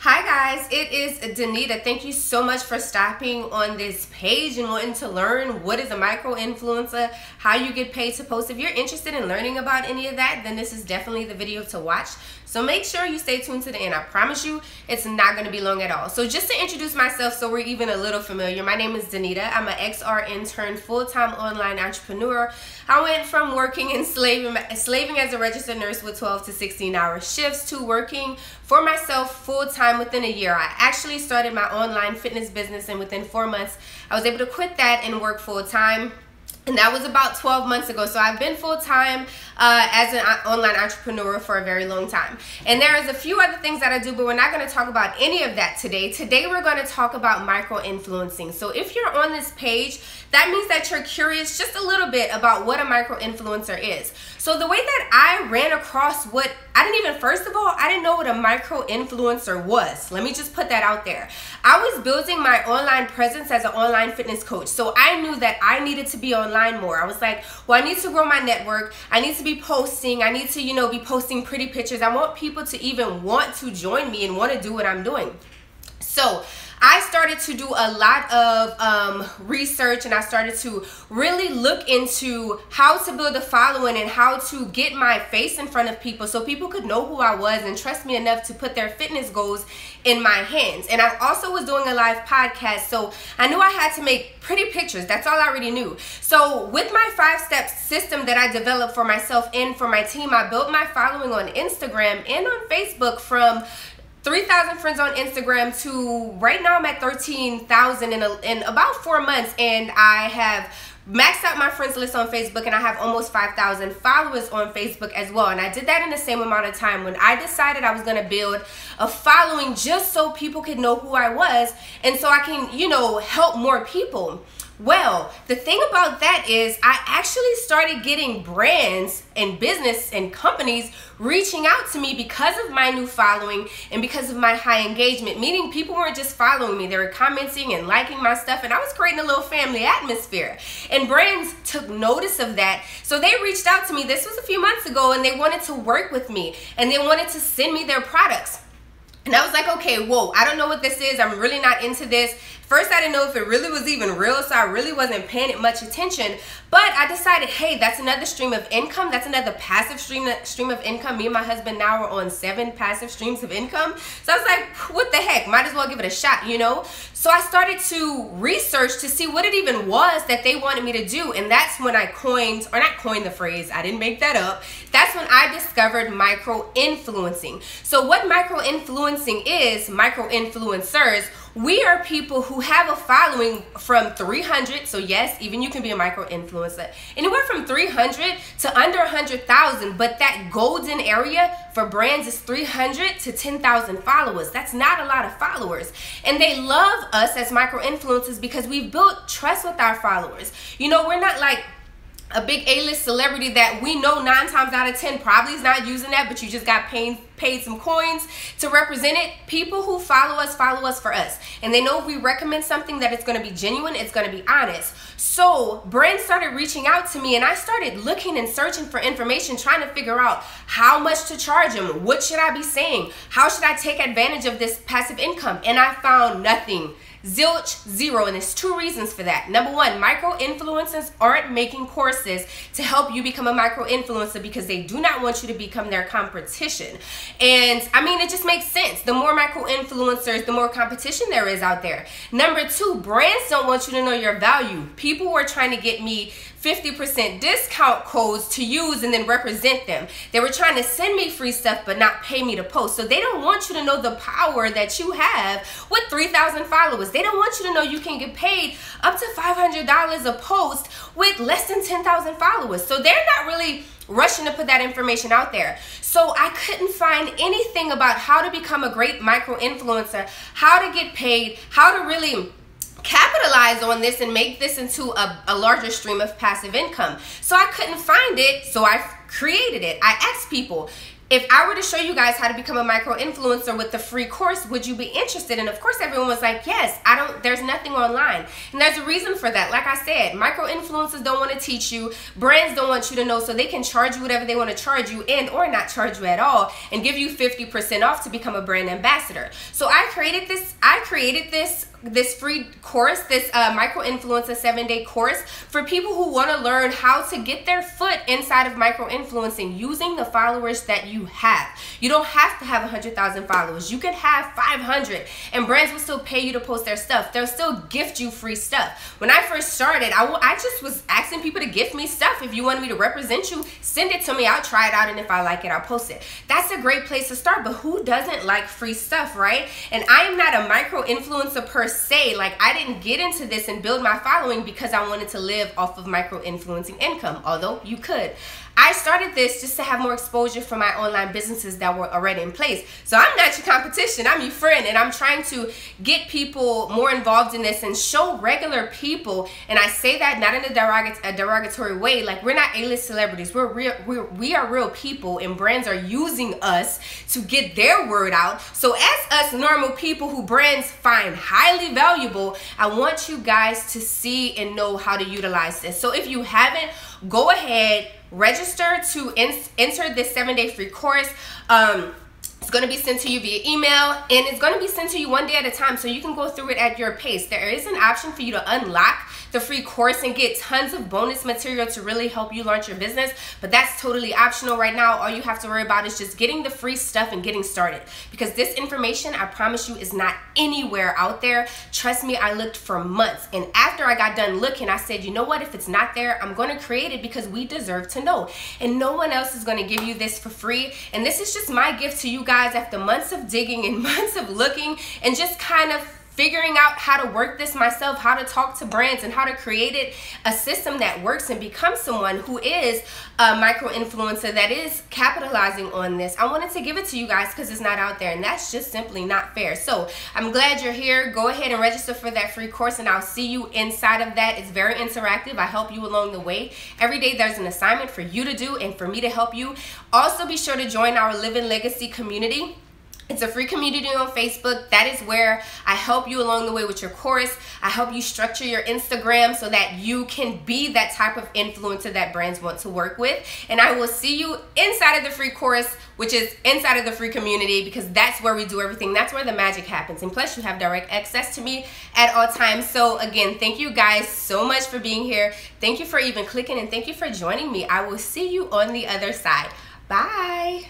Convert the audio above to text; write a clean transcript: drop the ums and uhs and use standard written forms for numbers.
Hi guys, it is Danita. Thank you so much for stopping on this page and wanting to learn what is a micro influencer, how you get paid to post. If you're interested in learning about any of that, then this is definitely the video to watch. So make sure you stay tuned to the end. I promise you it's not going to be long at all. So just to introduce myself so we're even a little familiar, my name is Danita. I'm an XR intern, full-time online entrepreneur. I went from working and slaving as a registered nurse with 12 to 16-hour shifts to working for myself full-time within a year. I actually started my online fitness business, and within 4 months I was able to quit that and work full-time. And that was about 12 months ago. So I've been full-time as an online entrepreneur for a very long time. And there is a few other things that I do, but we're not going to talk about any of that today. Today we're going to talk about micro-influencing. So if you're on this page, that means that you're curious just a little bit about what a micro-influencer is. So the way that I ran across first of all, I didn't know what a micro-influencer was. Let me just put that out there. I was building my online presence as an online fitness coach. So I knew that I needed to be online more. I was like, well, I need to grow my network. I need to be posting. I need to, be posting pretty pictures. I want people to even want to join me and want to do what I'm doing. So I started to do a lot of research, and I started to really look into how to build a following and how to get my face in front of people so people could know who I was and trust me enough to put their fitness goals in my hands. And I also was doing a live podcast, so I knew I had to make pretty pictures. That's all I already knew. So with my 5-step system that I developed for myself and for my team, I built my following on Instagram and on Facebook from 3,000 friends on Instagram to right now I'm at 13,000 in about 4 months, and I have maxed out my friends list on Facebook, and I have almost 5,000 followers on Facebook as well. And I did that in the same amount of time when I decided I was going to build a following just so people could know who I was and so I can, help more people. Well, the thing about that is I actually started getting brands and business and companies reaching out to me because of my new following and because of my high engagement, meaning people weren't just following me, they were commenting and liking my stuff, and I was creating a little family atmosphere. And brands took notice of that, so they reached out to me. This was a few months ago, and they wanted to work with me and they wanted to send me their products. And I was like, okay, whoa, I don't know what this is. I'm really not into this. First, I didn't know if it really was even real, so I really wasn't paying it much attention. But I decided, hey, that's another stream of income. That's another passive stream of income. Me and my husband now are on 7 passive streams of income. So I was like, what the heck? Might as well give it a shot, So I started to research to see what it even was that they wanted me to do. And that's when I not coined the phrase, I didn't make that up. That's when I discovered micro-influencing. So what micro-influencing is, micro-influencers, we are people who have a following from 300, so yes, even you can be a micro-influencer, anywhere from 300 to under 100,000, but that golden area for brands is 300 to 10,000 followers. That's not a lot of followers. And they love us as micro-influencers because we've built trust with our followers. We're not like a big A-list celebrity that we know 9 times out of 10 probably is not using that, but you just got paid some coins to represent it. People who follow us for us. And they know if we recommend something that it's going to be genuine, it's going to be honest. So brands started reaching out to me, and I started looking and searching for information, trying to figure out how much to charge them. What should I be saying? How should I take advantage of this passive income? And I found nothing. Zilch, zero, and there's 2 reasons for that. Number 1, micro-influencers aren't making courses to help you become a micro-influencer because they do not want you to become their competition. And I mean, it just makes sense. The more micro-influencers, the more competition there is out there. Number 2, brands don't want you to know your value. People were trying to get me 50% discount codes to use and then represent them. They were trying to send me free stuff but not pay me to post. So they don't want you to know the power that you have with 3,000 followers. They don't want you to know you can get paid up to $500 a post with less than 10,000 followers. So they're not really rushing to put that information out there. So I couldn't find anything about how to become a great micro-influencer, how to get paid, how to really capitalize on this and make this into a larger stream of passive income. So I couldn't find it, so I created it. I asked people, if I were to show you guys how to become a micro influencer with the free course, would you be interested? And of course everyone was like, yes. There's nothing online. And there's a reason for that. Like I said, micro influencers don't want to teach you, brands don't want you to know, so they can charge you whatever they want to charge you, and or not charge you at all, and give you 50% off to become a brand ambassador. So I created this free course, this micro influencer 7-day course for people who want to learn how to get their foot inside of micro influencing using the followers that you have. You don't have to have 100,000 followers. You can have 500 and brands will still pay you to post their stuff. They'll still gift you free stuff. When I first started, I just was asking people to gift me stuff. If you wanted me to represent you, send it to me. I'll try it out, and if I like it, I'll post it. That's a great place to start, but who doesn't like free stuff, right? And I am not a micro influencer per se. Like, I didn't get into this and build my following because I wanted to live off of micro influencing income, although you could. I started this just to have more exposure for my online businesses that were already in place. So I'm not your competition, I'm your friend, and I'm trying to get people more involved in this and show regular people, and I say that not in a derogatory way, like we're not A-list celebrities, we are real people, and brands are using us to get their word out. So as us normal people who brands find highly valuable, I want you guys to see and know how to utilize this. So if you haven't, go ahead, register to enter this 7-day free course. It's going to be sent to you via email, and it's going to be sent to you one day at a time, so you can go through it at your pace. There is an option for you to unlock the free course and get tons of bonus material to really help you launch your business, but that's totally optional right now. All you have to worry about is just getting the free stuff and getting started, because this information, I promise you, is not anywhere out there. Trust me, I looked for months, and after I got done looking, I said, you know what, if it's not there, I'm going to create it because we deserve to know, and no one else is going to give you this for free. And this is just my gift to you guys after months of digging and months of looking and just kind of figuring out how to work this myself, how to talk to brands, and how to create it a system that works and become someone who is a micro influencer that is capitalizing on this. I wanted to give it to you guys because it's not out there, and that's just simply not fair. So I'm glad you're here. Go ahead and register for that free course, and I'll see you inside of that. It's very interactive. I help you along the way. Every day there's an assignment for you to do and for me to help you. Also, be sure to join our Living Legacy community. It's a free community on Facebook. That is where I help you along the way with your course. I help you structure your Instagram so that you can be that type of influencer that brands want to work with. And I will see you inside of the free course, which is inside of the free community, because that's where we do everything. That's where the magic happens. And plus, you have direct access to me at all times. So again, thank you guys so much for being here. Thank you for even clicking, and thank you for joining me. I will see you on the other side. Bye.